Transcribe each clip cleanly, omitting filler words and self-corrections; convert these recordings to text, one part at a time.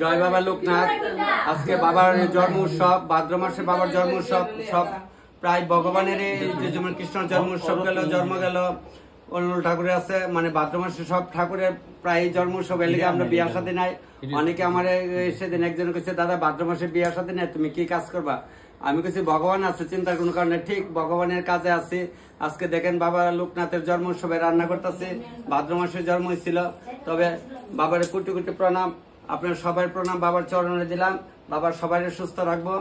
জয় বাবা লোকনাথ। আজকে বাবার জন্ম উৎসব, ভাদ্র মাসে বাবার জন্ম উৎসব। সব প্রায় ভগবানের যেমন কৃষ্ণর জন্ম উৎসব গেল, জন্ম গেল, অন্য ঠাকুরের আছে, মানে ভাদ্র মাসে সব ঠাকুরের প্রায় জন্ম উৎসব। এর লিগে আমরা বিয়ার সাথে নাই। অনেকে আমার সেদিন একজন কেছে, দাদা ভাদ্র মাসে বিয়ার সাথে নাই, তুমি কি কাজ করবা? আমি কেছি ভগবান আছে, চিন্তার কোনো কারণে। ঠিক ভগবানের কাজে আছি। আজকে দেখেন বাবা লোকনাথের জন্ম উৎসবে রান্না করতেছে। ভাদ্র মাসে জন্ম হয়েছিল। তবে বাবার কোটি কোটি প্রণাম, আপনার সবাই প্রণাম বাবার চরণে দিলাম। বাবার সবাই সুস্থ রাখবো।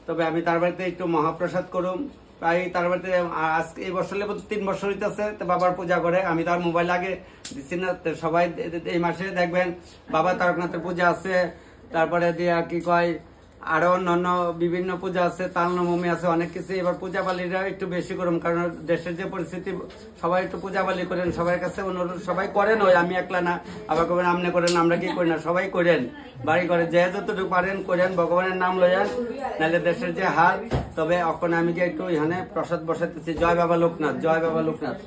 তবে আমি তার বাড়িতে একটু মহাপ্রসাদ করুম। প্রায় তার বাড়িতে আজকে এই বছর 3 বছর হইতেছে তো বাবার পূজা করে। আমি তার মোবাইল আগে দিচ্ছি না, সবাই এই মাসে দেখবেন বাবা তারকনাথের পূজা আছে। তারপরে দিয়া কি কয় আরো অন্যান্য বিভিন্ন পূজা আছে, তালনবমী আছে, অনেক কিছু। এবার পূজা বালিরা একটু বেশি করুন, কারণ দেশের যে পরিস্থিতি, সবাই একটু পূজা বালি করেন। সবার কাছে অনুরোধ, সবাই করেন, ওই আমি একলা না। আবার করবেন আমনে করেন, আমরা কি করি না, সবাই করেন। বাড়ি করে যে যতটুকু পারেন করেন, ভগবানের নাম লইয়ান, নাহলে দেশের যে হাল। তবে এখন আমি যে একটু এখানে প্রসাদ বসাতেছি। জয় বাবা লোকনাথ, জয় বাবা লোকনাথ,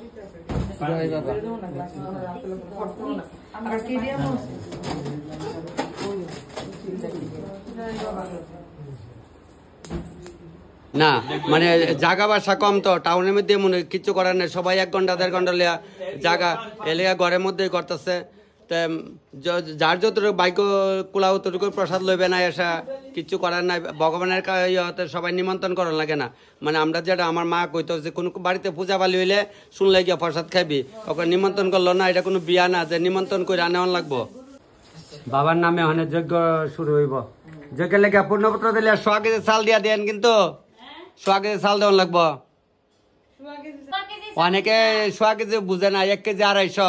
জয় বাবা। না মানে জায়গা বাসা কম তো, টাউনের মধ্যে মনে কিছু করার নেই। সবাই 1 ঘন্টা 1.5 ঘন্টা লিয়া জায়গা এলিয়া ঘরের মধ্যেই করতেছে। যার যতটুকু বাইক কুলা অতটুকু প্রসাদ লইবে না, এসা কিছু করার নাই। ভগবানের ইয়েতে সবাই নিমন্ত্রণ করার লাগে না। মানে আমরা যেটা আমার মা কইতো যে কোনো বাড়িতে পূজা বালি হইলে শুনলে গিয়া প্রসাদ খাইবি, ওকে নিমন্ত্রণ করলো না। এটা কোনো বিয়া না যে নিমন্ত্রণ করে আনেওয়ান লাগবো। বাবার নামে অনেক যজ্ঞ শুরু হইব। যজ্ঞের লেগে পূর্ণপত্র দিলে 100 কেজি চাল দিয়া দেন, কিন্তু 100 কেজি চাল দেওয়ান লাগবো। অনেকে 100 কেজি বুঝে না, 1 কেজি 250।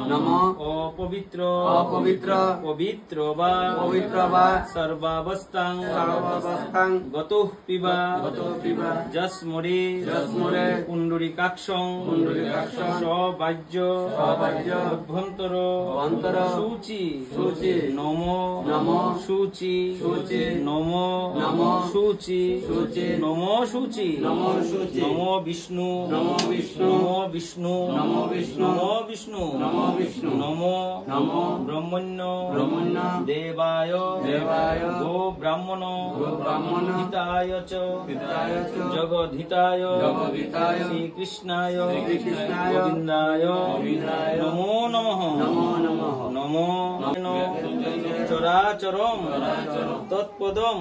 নমো অপবিত্র পবিত্র বা সর্বাবস্থাং গতঃ পিবা যস্মরে পুণ্ডরীকাক্ষং সবাজ্য অভ্যন্তর শুচি নমো শুচি নমো শুচি নমো শুচি নমো বিষ্ণু নমো বিষ্ণু নমো ব্রহ্মণ্য দেবায় গো ব্রাহ্মণ হিতায় চ জগদ্ধিতায় শ্রীকৃষ্ণায় গোবিন্দায় নমো নমঃ নমো চরাচরম তৎপদম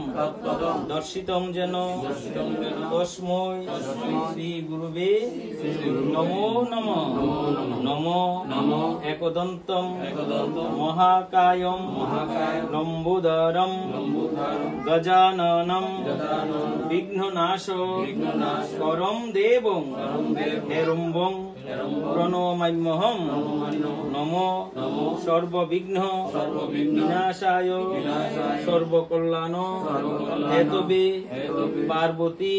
দর্শিতম যেন তস্मै শ্রী গুরুবে নমো নমঃ নমো একদন্তম মহাকায়ম লম্বোদরম গজাননম বিঘ্ননাশ করম দেবং হেরম্বং প্রণমাম্যহম নমো সর্ববিঘ্ন বিনাশায় সর্বকল্যাণ হেতবে পার্বতী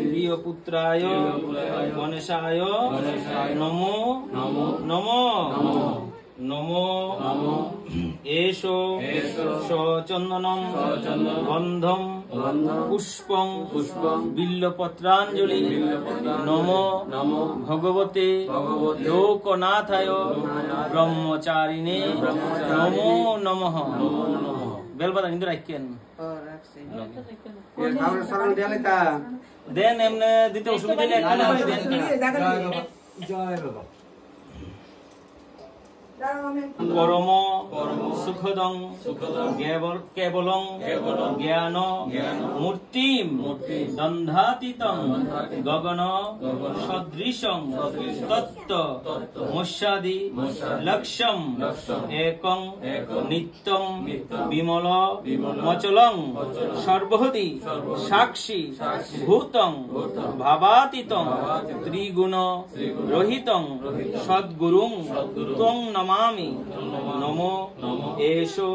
প্রিয়পুত্রায় গণেশায় নমো নমো নমো এষো সচন্দনম গন্ধম পুষ্পং বিল্লপত্রাঞ্জলি নমো ভগবতে লোকনাথায় ব্রহ্মচারিণে নমো নমঃ বেলপাতা কিন্তু রাখেন দেন এমনি দিতে অসুবিধা নেই জয় বাবা পরম সুখদং কেবলং জ্ঞান মূর্তিম দন্ধাতীতং গগন সদৃশং তত্ত্ব মস্যাদি লক্ষ্যম একং নিত্যং বিমল মচলং সর্বহতি সাক্ষী ভূতং ভাবাতীতং ত্রিগুণ রহিতং সদ্গুরুং ত্বং নমামি নমো এষো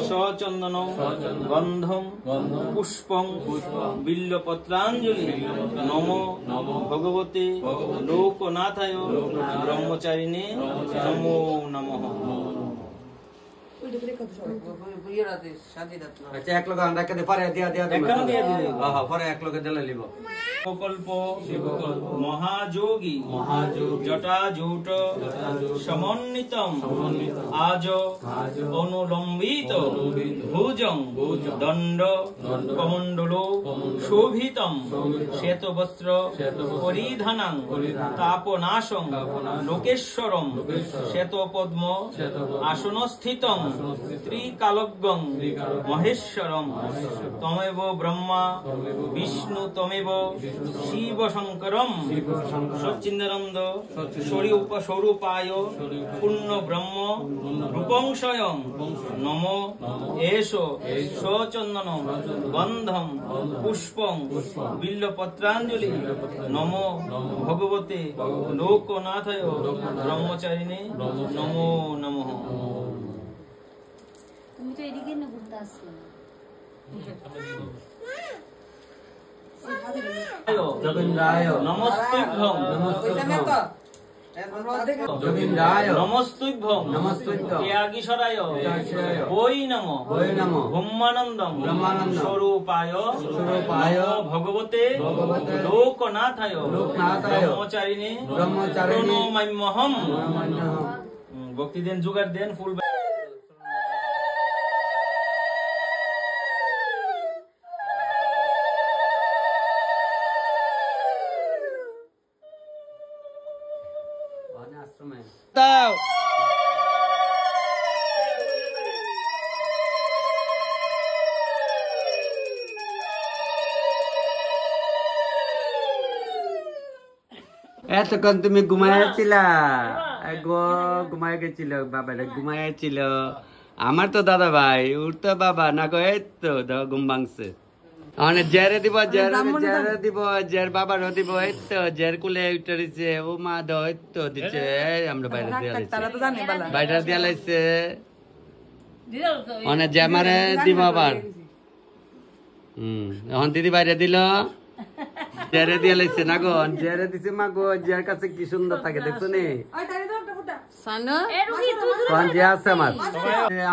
সচন্দন গন্ধম পুষ্পং বিল্লপত্রাঞ্জলি নমো ভগবতে লোকনাথায় ব্রহ্মচারিণে নমো নমঃ আচ্ছা এক লোক আমরা কেটে পরে দিয়া পরে এক লোকে দিলে লিব কল্প মহাযোগী জটাজূট সমন্বিতম আজ অনুলম্বিত ভুজং দণ্ড কমণ্ডল শোভিতম শ্বেতবস্ত্র পরিধানং তাপনাশং লোকেশ্বরম শ্বেতপদ্ম আসনস্থিতং ত্রিকালজ্ঞং মহেশ্বরম তমেব ব্রহ্মা বিষ্ণু তমেব শিব শঙ্করম সচ্চিদানন্দ স্বরূপায় পূর্ণ ব্রহ্ম রূপং স্বয়ং নমো এষো সচন্দন গন্ধম পুষ্পং বিল্লপত্রাঞ্জলি নমো ভগবতে লোকনাথায় ব্রহ্মচারিণে নমো নমঃ তুমি তো এদিকে না ঘুরতে আসছো যোগীন্দ্রায় নমস্তুভ্যং নমস্তুভ্যং ত্যাগীশ্বরায় বৈ নমঃ ব্রহ্মানন্দম স্বরূপায় ভগবতে লোকনাথায় ব্রহ্মচারিণে প্রণমাম্যহম ভক্তি দেন জোগাড় দেন ফুল দাও এতক্ষণ তুমি ঘুমাইছিলা ঘুমাই গেছিল বাবাটা ঘুমাইছিল আমার তো দাদা ভাই উঠতো বাবা না গো এই তো ঘুম ভাঙছে অনেক জেরে দিব জের বাবারও দিব এই তো জের কুলে উঠে দিচ্ছে ও মা দই তো দিচ্ছে আমরা বাইরে দিয়ে বাইরে দিয়ে লাইছে অনেক যে আমারে দিব আবার এখন দিদি বাইরে দিল জেরে দিয়ে লাইছে না গো জেরে দিছে মা গো জের কাছে কি সুন্দর থাকে দেখছো নি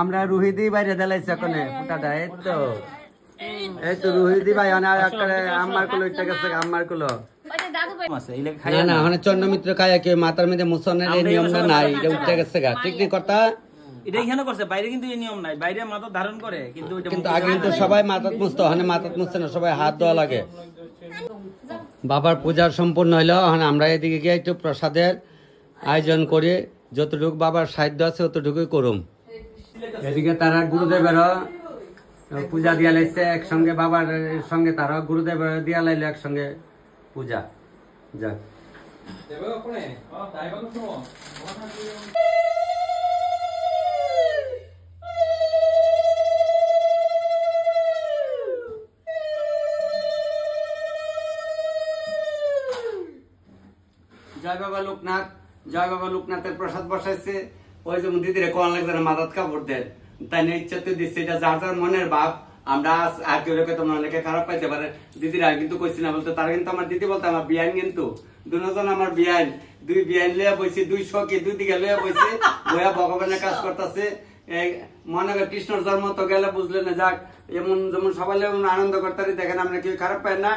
আমরা রুহি দি বাইরে দিলাইছে এখন ফুটাটা এই তো রুহি দি ভাই আমার কুলো ইটা গেছে আমার কুলো না না মানে চন্দ্রমিত্র খায় কি মাথার মধ্যে মুসনের এই নিয়মটা নাই এটা উঠে গেছে গা ঠিক নি কথা এটা এখানে করছে বাইরে কিন্তু এই নিয়ম নাই বাইরে মাথা ধারণ করে কিন্তু আগে কিন্তু সবাই মাথাত মুছতো ওখানে মাথাত মুছতে না সবাই হাত ধোয়া লাগে বাবার পূজা সম্পূর্ণ হইলো এখন আমরা এদিকে গিয়ে একটু প্রসাদের আয়োজন করি যতটুকু বাবার সাহায্য আছে ততটুকুই করুম এদিকে তারা গুরুদেবেরও পূজা দিয়া লাইছে একসঙ্গে বাবার সঙ্গে তারা গুরুদেবের দিয়া লাইলো একসঙ্গে পূজা যাক জয় বাবা লোকনাথ জয় বাবা লোকনাথের প্রসাদ বসাইছে ওই যেমন দিদিরে কোন লাগছে না মাথাত কাপড় দেন তাই না ইচ্ছা তো দিচ্ছে এটা যার যার মনের ভাব আমরা আর কেউ রেখে তোমার অনেকে খারাপ পাইতে পারে দিদিরা কিন্তু কইছি না বলতে তারা কিন্তু আমার দিদি বলতে আমার বিয়াইন কিন্তু দুজন আমার বিয়াইন দুই বিয়াইন লইয়া বইছি দুই সখী দুই দিকে লইয়া বইছি বইয়া ভগবানের কাজ করতেছে মনে করে কৃষ্ণর জন্ম তো গেলে বুঝলেন না যাক এমন যেমন সবাই এমন আনন্দ করতে দেখেন আমরা কেউ খারাপ পাই না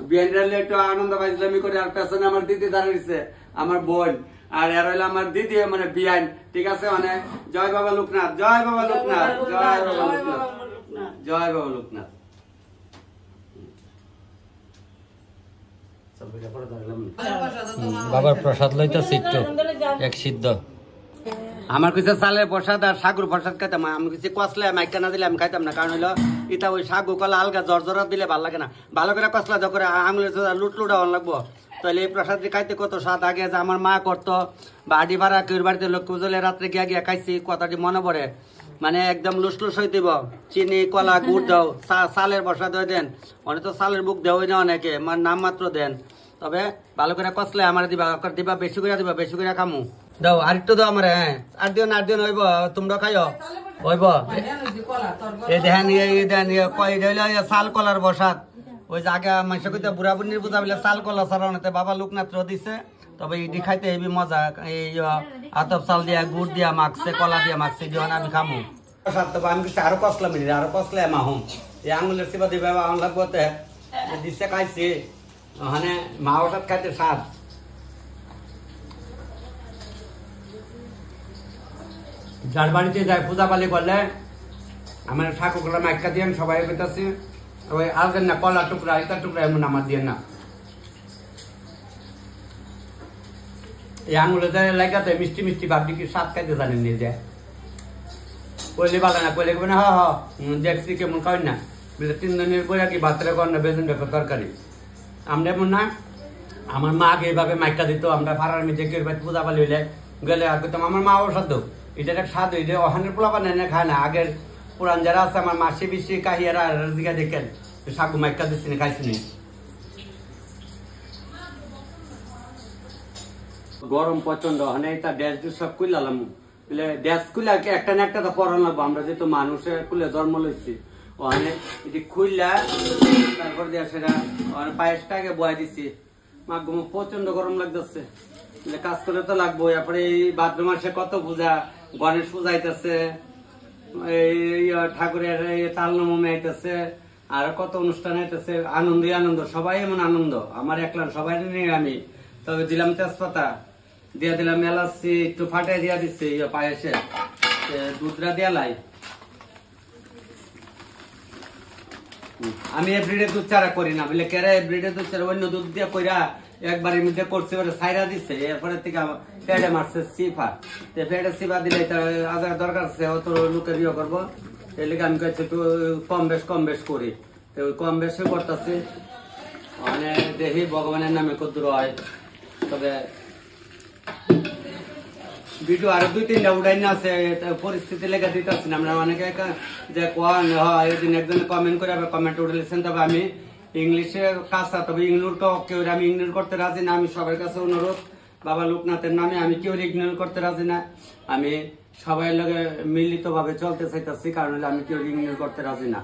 বিয়াইনরা একটু আনন্দ পাইছিলামি করে আর পেছনে আমার দিদি দাঁড়িয়েছে আমার বোন আর এর হইলো আমার দিদি মানে বিয়াইন ঠিক আছে মানে জয় বাবা লোকনাথ জয় বাবা লোকনাথ জয় বাবা লোকনাথ জয় বাবা লোকনাথ বাবার প্রসাদ লইতেছি একটু এক সিদ্ধ আমার কিছু চালের প্রসাদ আর সাগুর প্রসাদ খাইতাম আমি কিছু কসলে মাইকা না দিলে আমি খাইতাম না কারণ হইলো এটা ওই সাগু কলা আলগা জর্জরা দিলে ভালো লাগে না ভালো করে কসলা করে আঙুলের লুটলুটা লাগবো তাহলে এই প্রসাদ খাইতে কত স্বাদ আগে যে আমার মা করতো বাড়ি ভাড়া কেউ বাড়িতে লক্ষ্মী পুজোলে রাত্রে গিয়া গিয়া খাইছি কথাটি মনে পড়ে মানে একদম লুসলুস হয়ে দিব চিনি কলা গুড় দাও চালের প্রসাদ হয়ে দেন অনেক তো চালের বুক দেওয়াই না অনেকে মানে নাম মাত্র দেন তবে ভালো করে কসলে আমার দিবা বেশি করে দিবা বেশি করে খামু দাও আরেকটু দাও আমার হ্যাঁ আর দিন হইব তোমরা খাইও হইব এই দেখেন চাল কলার প্রসাদ ওই যে আগে মানুষ কইতে বুড়া বুড়ির বুঝা বলে চাল কলা সারানোতে বাবা লোকনাথ দিছে তবে ইডি খাইতে হেবি মজা এই আতপ চাল দিয়া গুড় দিয়া মাখছে কলা দিয়া মাখছে যখন আমি খামু প্রসাদ তবে আমি কিছু আরো কসলা মিলি আরো কসলা মাহুম এই আঙুলের চিপা দিবে লাগবতে দিচ্ছে খাইছি ওখানে মা ওষাদ খাইতে স্বাদ যার বাড়িতে যায় পূজা পালি করলে আমার ঠাকুরগুলো মাইকা দিয়ে সবাই পেতেছি ওই আলগেন না কলা টুকরা ইটা টুকরা এমন আমার দিয়ে না এই আঙুলে যায় লাগাতে মিষ্টি মিষ্টি ভাবি কি স্বাদ খাইতে জানেন নিয়ে যায় কইলে ভালো না কইলে না হ দেখছি কেমন খাই না বলে 3 দিনের বইয়া কি ভাতরে কর না বেজন তরকারি আমরা এমন না আমার মা আগে এইভাবে মাইকা দিত আমরা পাড়ার মধ্যে কেউ পূজা পালি হইলে গেলে আর করতাম আমার মাও সাধ্য এটা একটা স্বাদ এটা ওখানের পোলাপা নেই খায় না আগের পুরান যারা আছে আমার মাসি বেশি কাহিয়ারা রাজিকা দেখেন সাগু মাইকা দিচ্ছি না খাইছি না গরম প্রচন্ড ওখানে তা ড্যাস ডুস সব কুইলাম ড্যাস কুইলা একটা না একটা তো পড়ান লাগবো আমরা যেহেতু মানুষের কুলে জন্ম লইছি ওখানে এটি খুললা তারপর দিয়ে সেটা পায়েসটাকে বয়া দিছি মা প্রচন্ড গরম লাগতেছে কাজ করে তো লাগবো এরপরে এই ভাদ্র মাসে কত পূজা গণেশ পূজা আইতেছে এই ঠাকুরের তাল নবমী আইতেছে আর কত অনুষ্ঠান আইতেছে আনন্দই আনন্দ সবাই এমন আনন্দ আমার একলা সবাই নিয়ে আমি তবে দিলাম তেজপাতা দিয়া দিলাম এলাচি একটু ফাটাই দিয়া দিচ্ছে পায়েসে দুধরা দিয়া লাই আমি এভরিডে দুধ চারা করি না বলে কেরা এভরিডে দুধ চারা অন্য দুধ দিয়ে কইরা একবারের মধ্যে করছে সাইরা দিচ্ছে এরপরে থেকে পেটে মারছে সিফা পেটে সিফা দিলে আজার দরকার আছে অত লোকের ইয়ে করবো এই লিগে আমি কাছে একটু কম বেশ করি তো কম বেশি করতেছি মানে দেখি ভগবানের নামে কদ্দুর হয় তবে ভিডিও আরো 2-3টা উঠাই না আছে, পরিস্থিতি লেগে দিতেছি না। আমরা অনেকে যে কোন একদিন একজন কমেন্ট করে কমেন্ট উঠেছেন, তবে আমি ইংলিশে কাঁচা, তবে ইগনোর কেউ আমি ইগনোর করতে রাজি না। আমি সবার কাছে অনুরোধ, বাবা লোকনাথের নামে আমি কেউ ইগনোর করতে রাজি না। আমি সবাই লগে মিলিত ভাবে চলতে চাইতেছি, কারণ আমি কেউ ইগনোর করতে রাজি না।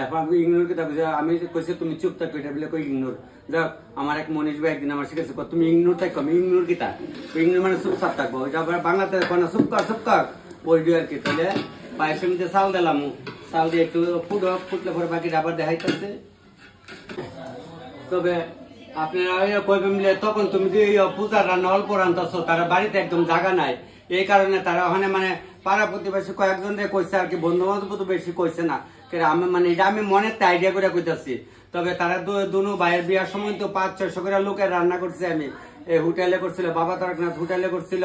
এখন আমি ইগনোর কি আমি কইছি তুমি চুপ থাকো, এটা বলে কই ইগনোর। যাক আমার এক মনীষ ভাই একদিন আমার শিখেছে তুমি ইগনোর থাকো, আমি ইগনোর কি তা ইগনোর মানে চুপচাপ থাকবো, ওইটা আবার বাংলাতে কোনো চুপ কর ওই আর কি। তাহলে পায়েসের মধ্যে চাল দিলাম, চাল দিয়ে একটু ফুটলে পরে বাকিটা আবার দেখাইতেছে। তবে আপনারা কইবেন তখন তুমি যে পূজার রান্না অল্প রান্তাছো, তারা বাড়িতে একদম জায়গা নাই, এই কারণে তারা ওখানে মানে পাড়া প্রতিবেশী কয়েকজন দিয়ে কইছে আর কি, বন্ধু বান্ধব তো বেশি কইছে না। আমি মানে এটা আমি মনের আইডিয়া করে কইতাছি। তবে তারা দুনো ভাইয়ের বিয়ার সময় তো 500-600 করে লোকের রান্না করছে। আমি এই হোটেলে করছিল, বাবা তারকনাথ হোটেলে করছিল।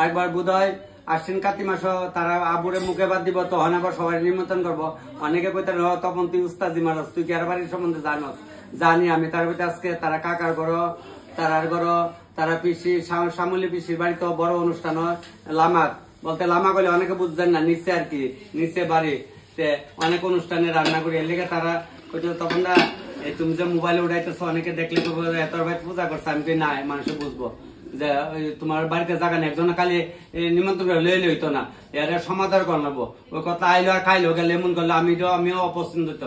একবার বোধহয় আশ্বিন কাতি মাস তারা আবুরে মুখে বাদ দিব, তখন আবার সবাই নিমন্ত্রণ করবো। অনেকে কইতে তখন তুই উস্তাদি মারস, তুই কি আর বাড়ির সম্বন্ধে জানস? জানি আমি। তার ভিতরে আজকে তারা কাকার ঘর, তারার ঘর, তারা পিসি শ্যামলী পিসির বাড়িতে বড় অনুষ্ঠান হয়। লামাক বলতে লামা বলে অনেকে বুঝছেন না, নিচে আর কি, নিচে বাড়ি অনেক অনুষ্ঠানে রান্না করি। এর লেগে তারা তখন না তুমি যে মোবাইলে উঠাইতেছো, অনেকে দেখলে তো এত ভাই পূজা করছে। আমি না মানুষে বুঝবো যে তোমার বাড়িতে জায়গা নেই, একজন খালি নিমন্ত্রণ করে লইলে হইতো না, এর সমাধান করে নেবো। ওই কথা আইলো আর খাইলো গেলে এমন করলো আমিও অপছন্দিত।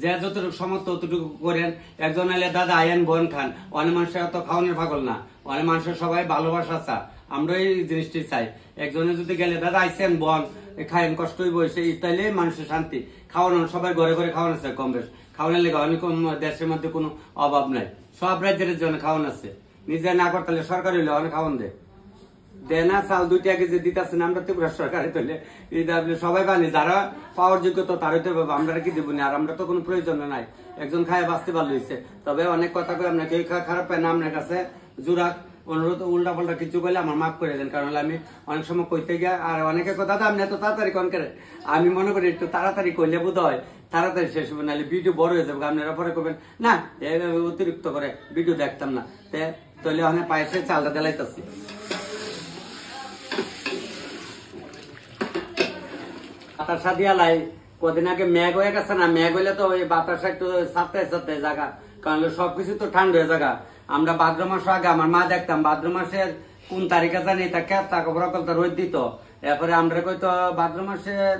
যে যতটুকু সমর্থ ততটুকু করেন। একজন এলে দাদা আইন বোন খান, অনেক মানুষের এত খাওয়ানোর পাগল না, অনেক মানুষের সবাই ভালোবাসা চা, আমরা এই জিনিসটি চাই। একজনে যদি গেলে দাদা আইসেন বোন খাইন, কষ্টই বসে তাইলে মানুষের শান্তি। খাওয়ানো সবাই ঘরে ঘরে খাওয়ানো আছে, কম বেশ খাওয়ানোর লেগে অনেক দেশের মধ্যে কোনো অভাব নাই, সব রাজ্যের জন্য খাওয়ানো আছে। নিজে না করতে সরকার হইলে অনেক খাওয়ান দেয় না। চাল 2 টাকা কেজি দিতেছে না, আমরা ত্রিপুরা সরকারে তুলে সবাই পানি, যারা পাওয়ার যোগ্য তো তারই তো আমরা কি দেবো না। আর আমরা তো কোনো প্রয়োজন নাই, একজন খায় বাঁচতে পারলো হয়েছে। তবে অনেক কথা করে আপনার কেউ খারাপ পায় না, আপনার কাছে জোড়া অনুরোধ, উল্টা পাল্টা কিছু করলে আমার মাফ করে দেন। কারণ আমি অনেক সময় কইতে গিয়ে আর অনেকে কথা আপনি এত তাড়াতাড়ি কন করে, আমি মনে করি একটু তাড়াতাড়ি করলে বোধ হয় তাড়াতাড়ি শেষ হবে, নাহলে ভিডিও বড় হয়ে যাবে। আপনারা পরে করবেন না অতিরিক্ত করে ভিডিও দেখতাম না। তাহলে অনেক পায়েসে চালটা দেলাইতেছি। বাতাসা দিয়া লাই কদিন আগে মেঘ হয়ে গেছে না, মেঘ হইলে তো ওই বাতাসা একটু সাথে জায়গা, কারণ সবকিছু তো ঠান্ডা হয়ে জায়গা। আমরা ভাদ্র মাস আগে আমার মা দেখতাম ভাদ্র মাসের কোন তারিখে জানি তাকে রোদ দিত। এরপরে আমরা কইতো ভাদ্র মাসের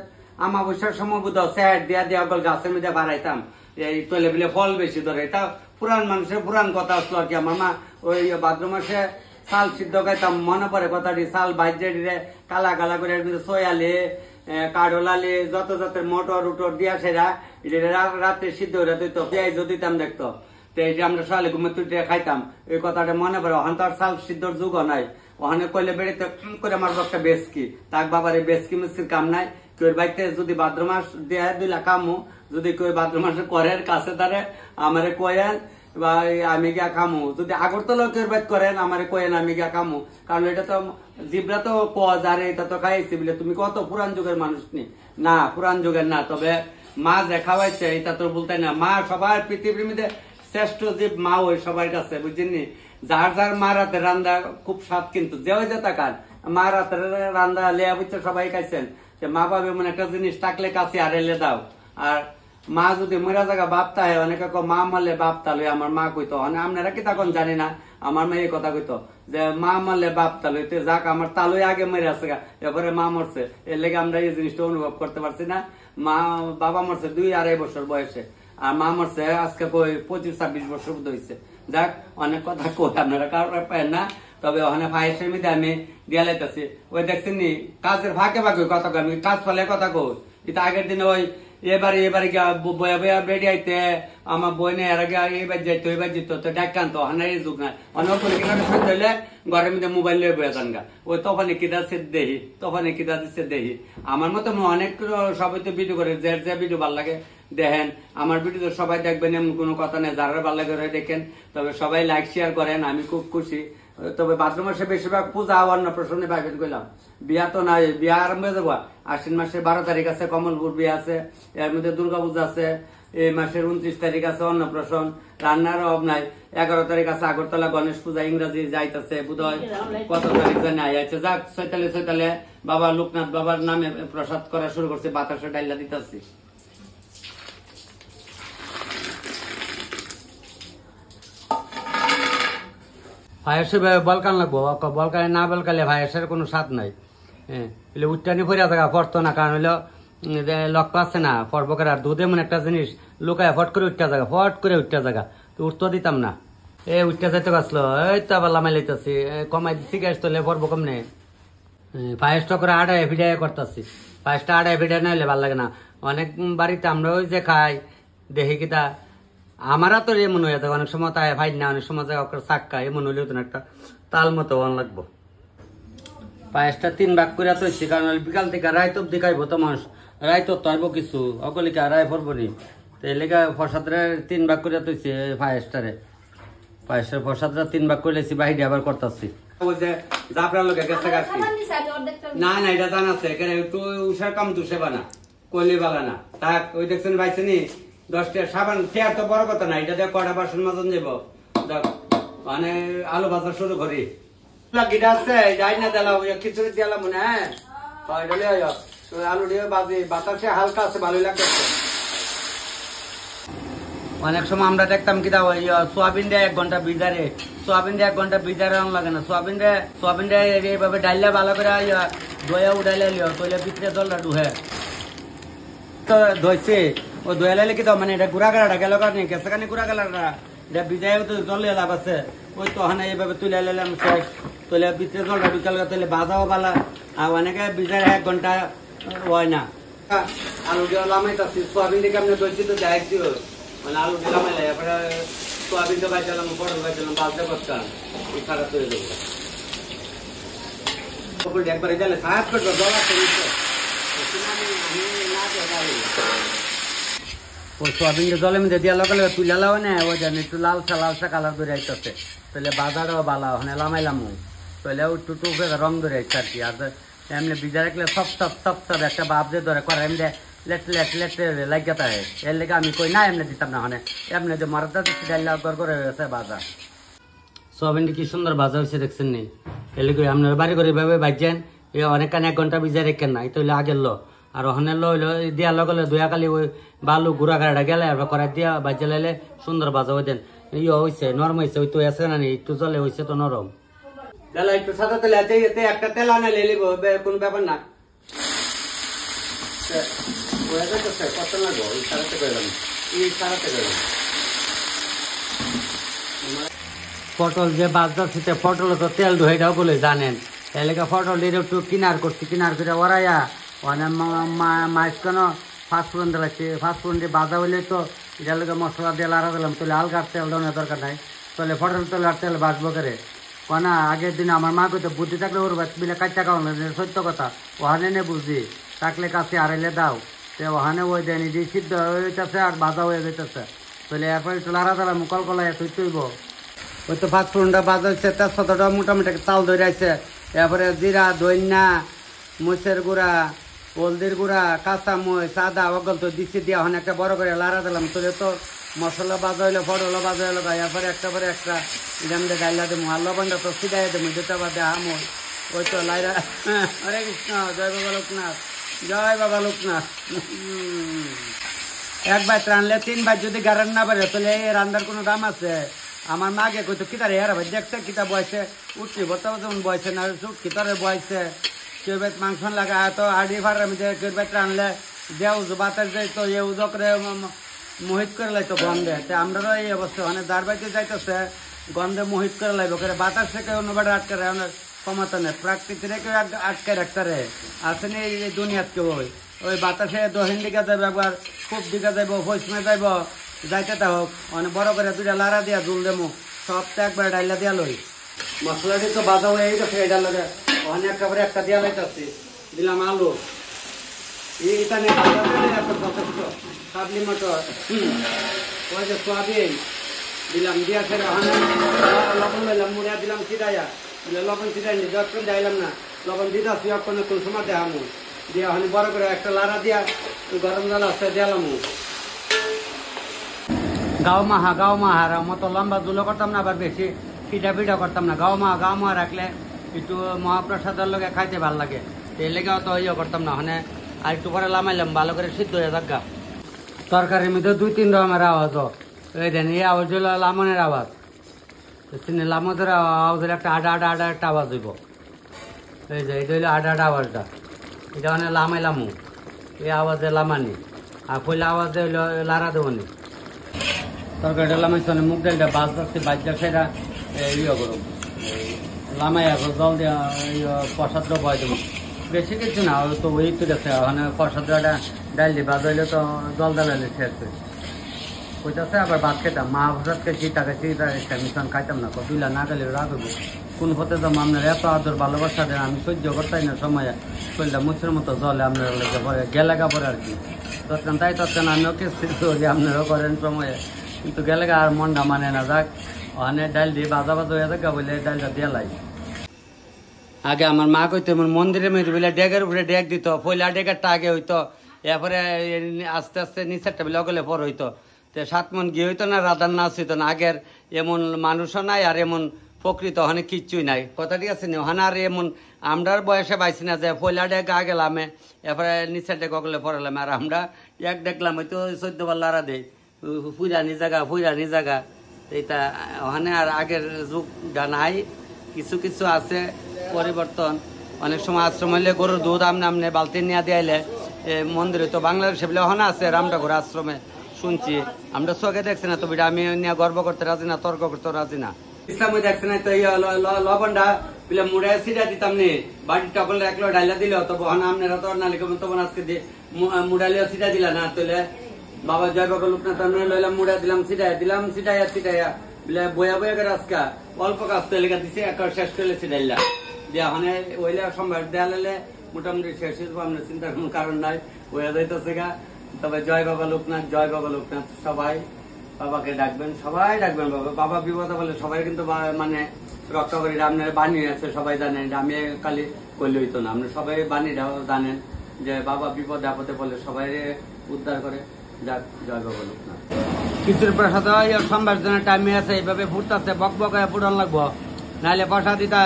আমাবস্যার সময় বুধ স্যাট দিয়া গল গাছের মধ্যে বাড়াইতাম, এই তৈলে বিলে ফল বেশি ধরে। এটা পুরান মানুষের পুরান কথা আসলো আর কি। আমার মা ওই ভাদ্র মাসে চাল সিদ্ধ খাইতাম, মনে পড়ে কথাটি, চাল বাইজে কালা কালা করে সয়ালে কাঠলালে যত মটর উটর দিয়া সেরা রাতে সিদ্ধ হয়ে দিত, পেঁয়াজ দিতাম দেখতো। তো এই যে আমরা সালে ঘুমে তুই খাইতাম, এই কথাটা মনে পড়ে। ওখান তো আর চাল সিদ্ধর যুগ নাই, ওখানে কইলে বেড়িতে করে আমার একটা বেসকি তাক বাবার বেসকি মিস্কির কাম নাই। কেউ বাড়িতে যদি ভাদ্র মাস দেয়া দিলা কামু, যদি কেউ ভাদ্র মাসে করেন কাছে তারে আমারে কয়েন বা আমি গিয়া খামু, যদি আগরতলা কেউ বাইত করেন আমারে কয়েন আমি গিয়া খামু। কারণ এটা তো জিবরা তো আরে এটা তো খাইছি বলে তুমি কত পুরান যুগের মানুষ নি না, পুরান যুগের না। তবে মা যে খাওয়াইছে এটা তো বলতে না, মা সবার পৃথিবীর মধ্যে শ্রেষ্ঠ জীব মা ওই সবার কাছে, বুঝছেন? যার যার মা রাতের রান্দা খুব স্বাদ, কিন্তু যে ওই যে তাকান মা রাতের রান্দা লেয়া বুঝছে সবাই খাইছেন। মা বাবা এমন একটা জিনিস থাকলে কাছে আর এলে দাও। আর মা যদি মরা জায়গা বাপতা হয়, অনেকে মা মারলে বাপ তালু, আমার মা কইতো, আপনারা কি তখন জানি না, আমার মেয়ে কথা কইতো যে মা মারলে বাপ তালু, যাক আমার তালুই আগে মেরে আছে গা, এরপরে মা মরছে। এর লেগে আমরা এই জিনিসটা অনুভব করতে পারছি না। বাবা মরছে 2-2.5 বছর বয়সে, আর মা মরছে আজকে 25-26 বছর হয়েছে। যাক অনেক কথা কই, আপনারা কারো পায় না। তবে ওখানে ফাইসের মধ্যে আমি দিয়া লাইতেছি, ওই দেখছেন নি কাজের ভাগে ভাগে কথা কই, আমি কাজ ফলে কথা কই। এটা আগের দিনে ওই এবারে বয়া বয়া বেড়ে আইতে আমার বইনে এর আগে এবার যাইতো এবার যেত তো ডাকান তো হানার যুগ নাই, অনেক করে কিনা হইলে ঘরের মধ্যে মোবাইল লয়ে বয়া যান গা, ওই তখন কিতা সে দেহি, তখন কিতা দিচ্ছে দেহি। আমার মতো অনেক সবাই তো ভিডিও করে, যে ভিডিও ভালো লাগে দেখেন। আমার ভিডিও সবাই দেখবেন এমন কোনো কথা নেই, যারা ভালো লাগে দেখেন। তবে সবাই লাইক শেয়ার করেন, আমি খুব খুশি। তবে ভাদ্র মাসে বেশিরভাগ পূজা অন্য প্রশ্নে পাইবেন কইলাম, বিয়া তো নাই, বিয়া আরম্ভ হয়ে যাবো। আশ্বিন মাসে 12 তারিখ আছে কমলপুর বিয়া আছে, এর মধ্যে দুর্গা পূজা আছে, এই মাসের 29 তারিখ আছে অন্নপ্রাশন, রান্নার অভাব নাই। 11 তারিখ আছে আগরতলা গণেশ পূজা, ইংরাজি যাইতেছে বোধহয় কত তারিখ জানি আইছে। যাক ছয়তালে বাবা লোকনাথ বাবার নামে প্রসাদ করা শুরু করছে, বাতাসে ডাইলা দিতেছি। পায়েসে বলকান লাগবো, বলকানে না বলকালে পায়েসের কোনো স্বাদ নাই। হ্যাঁ, উচ্চানি ফরিয়া জায়গা পড়তো না, কারণ হইলো লক্ষ্য আছে না পর্বকের। আর দুধ এমন একটা জিনিস লুকায় ফট করে উঠতে জায়গা তো উঠতে দিতাম না। উঠতে যাইতে আসলো, এই তো আবার লামাই লাইতেছি, কমাই দিচ্ছি গ্যাস তোলে পর্ব কমনে। পায়েসটা করে আড়াই ফিডাই করতেছি, পায়েসটা আড়াই ফিডাই না হলে ভালো লাগে না। অনেক বাড়িতে আমরা ওই যে খাই দেখি কিতা আমারা তো এমন হয়ে থাকে, অনেক সময় তাই ভাই না, অনেক সময় চাক্কা এমন হইলেও তো একটা তাল মতো অন লাগবো। পায়েসটা 3 ভাগ করে তৈছি, কারণ বিকাল থেকে রাইত অব্দি খাইবো তো মানুষ, রাইত তো আইব কিছু অকলিকা রায় পড়বো নি। তো এই লেগে প্রসাদরে 3 ভাগ করে তৈছি। পায়েসটারে পায়েসের প্রসাদটা 3 ভাগ করে লেছি, বাহিরে আবার করতেছি। না না এটা জানা আছে, একটু উষার কাম দুষে বানা কলি বালানা থাক। ওই দেখছেন ভাইছেনি 10টা সাবান খেয়ার তো বড় কথা না, এটা দিয়ে কড়া বাসন মাজন যাবো। মানে আলু ভাজা শুরু করি, গিটা আছে যাই না দিলাম খিচুড়ি দিলাম মনে। হ্যাঁ আলু দিয়ে বাজি, বাতাসে হালকা আছে, ভালোই লাগতেছে। অনেক সময় আমরা দেখতাম কি সোয়াবিন দিয়ে 1 ঘন্টা ভিজারে, সোয়াবিন দিয়ে 1 ঘন্টা ভিজারে লাগে না। সোয়াবিন দিয়ে এইভাবে ডাইলে ভালো করে দইয়া উঠাইলে লিও, তৈলে ভিতরে জলটা ডুহে তো ধরছে। ও দইয়া লাইলে কি তো মানে এটা গুড়া গাড়াটা গেল কারণে কেসাখানি গুড়া গাড়াটা এটা ভিজাই তো জলে লাভ আছে। ওই তো ওখানে এইভাবে তুলে লাইলাম শেষ, তুলে ভিতরে জলটা বিকাল তুলে বাজাও বালা। আর অনেকে ভিজারে 1 ঘন্টা হয় না। আলু দিয়ে লামাইতেছি, সোয়াবিন দিকে আপনি দইছি তো যাই দিও, মানে আলু দিয়ে লামাইলে এরপরে সোয়াবিন তো বাইছিলাম, পটল বাইছিলাম, বাজতে করতাম খারাপ তৈরি দেবো। একবার গেলে সাহায্য করবো জল আছে সোয়াবিন জলের মধ্যে দিয়া লগালে তুলে লাও না, ওই জানি একটু লালসা কালার ধরে আইতেছে, তাহলে বাজারও বালা ওখানে লামাইলাম, তাহলে একটু রং ধরে আইছে আর কি। আর এমনি ভিজা রাখলে সব একটা বাপ যে ধরে করে এমনি লেট লাগিয়ে থাকে। এর লেগে আমি কই না এমনি দিতাম না, ওখানে এমনি যে মারাটা দিচ্ছি ডাইলা গড় করে হয়েছে বাজা। সোয়াবিনটা কি সুন্দর ভাজা হয়েছে দেখছেন নি? এর লেগে আপনার বাড়ি করে এভাবে ভাজছেন, অনেকখানি 1 ঘন্টা ভিজা রেখেন না, তাহলে আগের লো। আর ওখানে হইলো দিয়া লগলে দুয়া কালি ওই বালু গুড়া গাড়া গেলে আর করাই দিয়া বাজে লাইলে সুন্দর ভাজা হয়ে দেন। হয়েছে নরম হয়েছে, ওই তো আছে না একটু জলে হয়েছে তো নরম। একটু সাদা তেল আছে, এতে একটা তেল আনে লিব, কোনো ব্যাপার না। কত লাগবো ওই সারাতে করলাম, পটল যে বাজার থেকে পটল তো তেল ধুয়েটাও বলে জানেন, এলাকা পটল একটু কিনার করছি, কিনার করে ওরাইয়া মানে মাছ কেন ফাস্টফুডন দিলাচ্ছি, ফাস্টফুডন দিয়ে বাজা হইলে তো এটার লোকে মশলা দিয়ে লাড়া দিলাম, তাহলে আলগার তেল দেওয়ার দরকার নাই, তাহলে পটল তেল আর তেল বাঁচবো করে না। আগের দিন আমার মা কইতো বুদ্ধি থাকলে ওর বিলে কাটটা খাওয়ানো, সত্য কথা, ওখানে নে বুঝি থাকলে কাছে আড়াইলে দাও, তো ওখানে ওই দেয়নি দিয়ে সিদ্ধ হয়ে যেতেছে আর বাজা হয়ে যেতেছে, তাহলে এরপর একটু লাড়া দিলাম কলকলায় তুই তুইব। ওই তো ফাস্টফুডটা বাজা হচ্ছে, তেজপাতাটা মোটামুটি তাল ধরে আছে, এরপরে জিরা, ধইনা, মরিচের গুঁড়া, হলদির গুঁড়া, কাঁচা মরিচ, আদা অগল তো দিচ্ছি দিয়া ওখানে একটা বড় করে লাড়া দিলাম, তোলে তো মশলা বাজা হইলো, ফটল বাজা হইলো, এরপরে একটা পরে একটা এখান দিয়ে ডাইলা দেবো, আর লবণটা তো সিধাই দেবো, দুটা বাদে আমল। ওই তো লাইরা হরে কৃষ্ণ, জয় বাবা লোকনাথ, জয় বাবা লোকনাথ। একবার রানলে 3 বার যদি গারান না পারে তাহলে এই রান্নার কোনো দাম আছে? আমার মাকে কইতো কিতারে হেরা ভাই দেখছে কিতা বয়সে উঠছি, বর্তমান যেমন বয়সে না কিতারে বয়সে কেউ বেত মাংস লাগা তো আড়ি ফাড়ার মধ্যে কেউ বেত রানলে দেও বাতাস দেয় তো এ উদকরে মোহিত করে লাইতো গন্ধে। আমরাও এই অবস্থা মানে দারবাইতে যাইতেছে গন্ধে মোহিত করে লাইব করে, বাতাস থেকে অন্যবারে আটকে রাখানোর ক্ষমতা নেই, প্রাকৃতিরে কেউ আটকে রাখতে রে আসেনি এই দুনিয়াত কেউ। ওই বাতাসে দক্ষিণ দিকে যাবে, একবার পূব দিকে যাইব, পশ্চিমে যাইব, যাইতে তা হোক মানে বড় করে 2টা লাড়া দিয়া জুল দেবো, সবটা একবার ডাইলা দিয়া লই। মশলাটি তো বাজা হয়ে গেছে, এটা লগে অনেক একেবারে একটা দিয়া লাইতেছি, দিলাম আলু, এইটা নিয়ে কাবলি মটর, ওই যে সোয়াবিন দিলাম, দিয়া ফেলে লবণ লইলাম, মুড়া দিলাম চিরাইয়া, লবণ চিরাই নি যখন যাইলাম না, লবণ দিতে আসি অক্ষণ কোন সময় দেখামু দিয়া ওখানে বড় করে একটা লাড়া দিয়া গরম জল আসতে দিলাম। গাও মাহার মতো লম্বা দুলো করতাম না, আবার বেশি পিঠা করতাম না। গাও মাহা রাখলে একটু মহাপ্রসাদের লগে খাইতে ভাল লাগে, এই লেগে অত ইয়ে করতাম না। ওখানে আর একটু পরে লামাইলাম, ভালো করে সিদ্ধ হয়ে থাকা। তরকারির মধ্যে 2-3 রকমের আওয়াজ, ওই দেন এই আওয়াজ হলো লামনের আওয়াজ, লামনের আওয়াজ হলে একটা আডা একটা আওয়াজ হইব। এই যে এটা হইলো আডা আওয়াজটা, এটা মানে লামাইলামু, এই আওয়াজে লামানি। আর পয়লা আওয়াজে হইলো লাড়া দেবনি। তরকারিটা লামাইছে, মুগ ডালটা বাজটা সেটা ইয়ে করুন, লামাই আসো জল দেওয়া প্রসাদ বয় দেবো। বেশি কিছু না, তো ওই তো গেছে ওখানে প্রসাদটা ডাল দিয়ে বাজ হইলে তো জল ডালাইলে শেষ করে কইতাছে। আবার ভাত খেতাম, মহাপ্রসাদ খেয়েছি, তাকে মিশন খাইতাম না, দুইলা না গেলে রাগ হইব। কোন পথে তো আপনার এত আদর ভালোবাসা দেন, আমি সহ্য করতাই না সময়ে। শরীরটা মুছের মতো জলে আপনার লেগে পরে গেলেগা পরে আর কি। তৎক্ষণ আমিও কিছু করি, আপনারাও করেন সময়ে, কিন্তু গেলেগা আর মনটা মানে না। যাক ওখানে ডাল দিয়ে বাজা হয়ে থাকা বলে ডালটা দিয়ে লাই। আগে আমার মা কইতো মন্দিরের মধ্যে বলে ডেগের উপরে ডেক দিত, পয়লা ডেগারটা আগে হইতো, এরপরে আস্তে আস্তে নিচেরটা বলে অগলে পর হইতো। 7 মন গিয়ে হইতো না, রাধার নাচ হইতো না। আগের এমন মানুষও নাই আর এমন প্রকৃত ওখানে কিচ্ছুই নাই, কথা ঠিক আছে। ওখানে আর এমন আমরার বয়সে পাইছি না যে পয়লা ডেক আগে গেলামে, এরপরে নিচের ডেক অগলে পড়ালাম। আর আমরা এক দেখলাম হয়তো 14 বার লাড়া দেয়, ফুইরানি জায়গা। এটা ওখানে আর আগের যুগটা নাই, কিছু আছে পরিবর্তন। অনেক সময় আশ্রম হইলে গরুর দুধ আমনে বালতি নিয়ে দিয়াইলে মন্দিরে, তো বাংলাদেশে বলে ওখানে আছে রামটাগর আশ্রমে, শুনছি। আমরা চোখে দেখছি না, তো আমি নিয়ে গর্ব করতে রাজি না, তর্ক করতে রাজি না। ইসলামে দেখছে না তো লবণটা বলে মুড়ায় সিটা দিতাম নি, বাড়ির টকল রাখলো ডাইলা দিল, তো ওখানে আপনারা তো নালিকা তখন আজকে মুড়ালিও সিটা দিলা না, তোলে বাবা জয় বাবা লোকনাথ লইলাম, মুড়া দিলাম, সিটাইয়া বলে বয়া করে আজকা অল্প কাজ তো এলাকা দিছে, একবার শেষ করলে সিটাইলা দিয়া ওখানে ওইলে সম্ভার দেয়া লাইলে মোটামুটি শেষ হয়ে যাবো। আপনার চিন্তার কোনো কারণ নাই, বয়া যাইতেছে গা। তবে জয় বাবা লোকনাথ সবাই বাবাকে ডাকবেন, সবাই ডাকবেন। বাবা বিপদ বলে সবাই কিন্তু মানে রক্ষা করি। আপনার বাণী আছে, সবাই জানেন, আমি খালি করলে হইতো না। আপনি সবাই বাণীটাও জানেন যে বাবা বিপদ আপদে বলে সবাই উদ্ধার করে। যাক, জয় বাবা লোকনাথ। কিছুর প্রসাদ সম্ভার জন্য টাইমে আছে, এইভাবে ফুটতেছে, বক ফুটান লাগবো, নাহলে প্রসাদ দিতা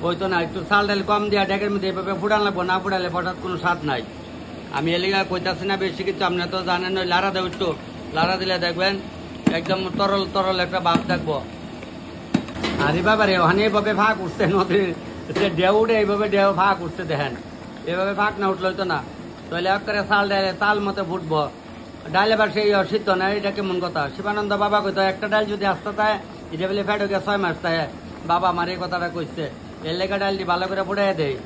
হইতো না। একটু চাল ডাল কম দিয়া ডেকের মধ্যে এইভাবে ফুটান লাগবো, না ফুটালে প্রসাদ কোনো স্বাদ নাই। আমি এলিগা কইতাছি না বেশি কিছু, আপনি তো জানেন। ওই লাড়া দেব, একটু লাড়া দিলে দেখবেন একদম তরল একটা ভাব থাকবো। আর এভাবে ওখানে এইভাবে ফাঁক উঠছে, নদীর ঢেউ উঠে এইভাবে ঢেউ ফাঁক উঠছে, দেখেন এইভাবে ফাঁক না উঠলে হইতো না। তাহলে এক করে চাল ডালে তাল মতো ফুটবো, ডাল এবার সেই সিদ্ধ না। এটা কেমন কথা? শিবানন্দ বাবা কইতো একটা ডাল যদি আসতে তাই এটা বলে ফেট হয়ে 6 মাস তাই বাবা আমার এই কথাটা কইছে। এর লেখা ডালটি ভালো করে ফুটাই দেয়।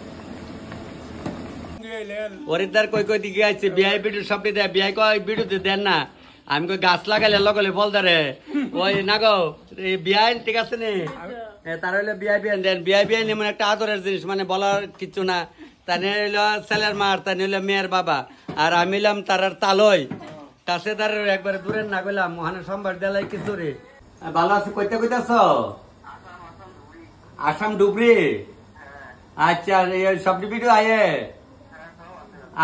হরিদ্বার কই দিকে আসছে, বিআই বিডু সব দেয়, বিআই কয় বিডুতে দেন না। আমি কই গাছ লাগাইলে লগলে ফল ধরে, ওই না গো বিআই ঠিক আছে নি, তার হইলে বিআই দেন। বিআই এমন একটা আদরের জিনিস, মানে বলার কিছু না। তাই হইলো ছেলের মার, তাই হইলো মেয়ের বাবা, আর আমি হইলাম তার তালই কাছে তার একবারে দূরের না গেলাম। ওখানে সোমবার দেলাই কিছু রে। ভালো আছে? কইতেছ আসাম ডুবরি? আচ্ছা, সবজি ভিডিও আয়ে।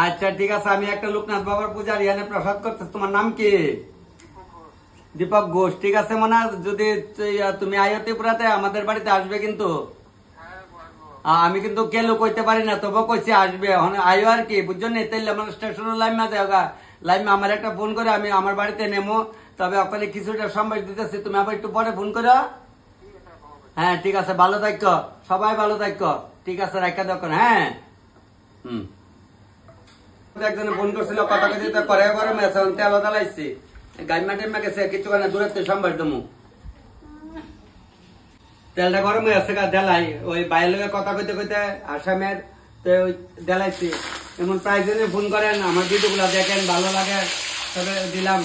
আচ্ছা ঠিক আছে, আমি একটা লোকনাথ বাবার পূজার ইয়ানে প্রসাদ করতে। তোমার নাম কি? দীপক ঘোষ। ঠিক আছে মনে, যদি তুমি আয়ো ত্রিপুরাতে আমাদের বাড়িতে আসবে কিন্তু। আমি কিন্তু কেলো কইতে পারি না, তবু কইছি আসবে আয়ো আর কি, বুঝছো না? তাইলে আমার স্টেশনের লাইমা দেওয়া লাইমা আমার একটা ফোন করে আমি আমার বাড়িতে নেমো। তবে আপনাকে কিছুটা সময় দিতেছি, তুমি আবার একটু পরে ফোন করো। হ্যাঁ ঠিক আছে, ভালো থাকো, সবাই ভালো থাকো। ঠিক আছে, রাখা দেখো। হ্যাঁ একজনে ফোন করছিল, কথা কথা করে গরম আছে, তেল দালাইছি, গাইমা টেমা গেছে কিছুক্ষণ দূরে সম্ভার দমু। তেলটা গরম হয়ে আছে, দেলাই ওই বাইরের কথা কইতে আসামের দেলাইছি। এমন প্রায় জনে ফোন করেন, আমার ভিডিও গুলা দেখেন, ভালো লাগে, তবে দিলাম।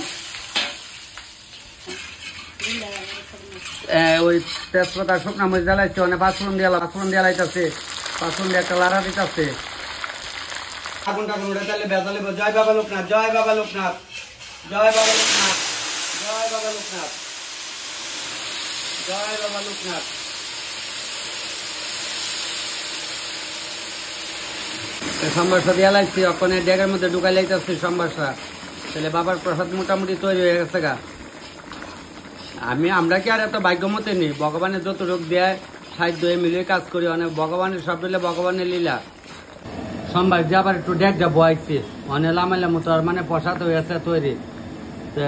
ওই তেজপাতা শুকনা মরিচ জ্বালাইছে, অনেক পাঁচফোড়ন দিয়ে লাইতেছে, পাঁচফোড়ন দিয়ে একটা লাড়া দিতেছে। আগুন টাগুন উঠে তাহলে বেজালে। জয় বাবা লোকনাথ, জয় বাবা লোকনাথ, জয় বাবা লোকনাথ, জয় বাবা লোকনাথ, জয় বাবা লোকনাথ। সম্বাসা দিয়ে লাগছি, ওখানে ডেগের মধ্যে ঢুকাই লাইতেছি সম্বাসা। তাহলে বাবার প্রসাদ মোটামুটি তৈরি হয়ে গেছে গা। আমরা কি আর এত ভাগ্যমতে নেই, ভগবানের যত রোগ দেয় সাহায্য মিলিয়ে কাজ করি, অনেক ভগবানের সব দিলে ভগবানের লীলা। সোমবার যে আবার একটু ডেকটা বয়াইছি, অনেক লামাইলাম মতো আর মানে প্রসাদ হয়ে আছে তৈরি। তো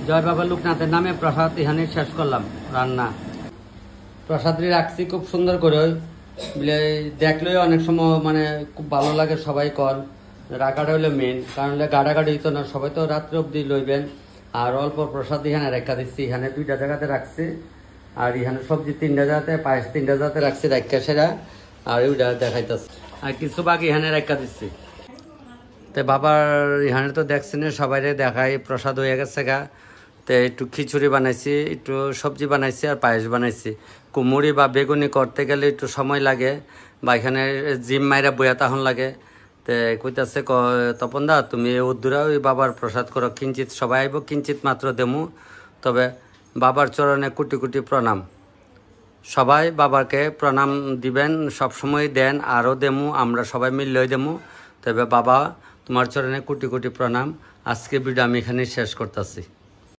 জয় বাবা লোকনাথের নামে প্রসাদ এখানে শেষ করলাম রান্না। প্রসাদটি রাখছি খুব সুন্দর করে, বলে দেখলেই অনেক সময় মানে খুব ভালো লাগে, সবাই কর রাখাটা হইলো মেন, কারণ গাড়াগাড়ি হইতো না, সবাই তো রাত্রে অব্দি লইবেন। আর অল্প প্রসাদ এখানে রেখা দিচ্ছি, এখানে 2টা জায়গাতে রাখছি, আর এখানে সবজি 3টা জায়গাতে, পায়েস 3টা জায়গাতে রাখছি রেখা সেরা, আর ওইটা দেখাইতেছে, আর কিছু বাকি এখানে রেখা দিচ্ছি। তো বাবার এখানে তো দেখছেন সবাই দেখাই প্রসাদ হয়ে গেছে গা। তো একটু খিচুড়ি বানাইছি, একটু সবজি বানাইছি, আর পায়েস বানাইছি। কুমুরি বা বেগুনি করতে গেলে একটু সময় লাগে, বা এখানে জিম মাইরা বইয়া তখন লাগে। তো কইতাছে তপন দা তুমি উদ্দুরা ওই বাবার প্রসাদ করো, কিঞ্চিত সবাই আইব, কিঞ্চিত মাত্র দেমু, তবে বাবার চরণে কোটি কোটি প্রণাম। সবাই বাবাকে প্রণাম দিবেন, সবসময় দেন, আরও দেমু, আমরা সবাই মিললেই দেমু। তবে বাবা তোমার চরণে কোটি কোটি প্রণাম। আজকে ভিডিও আমি এখানে শেষ করতেছি।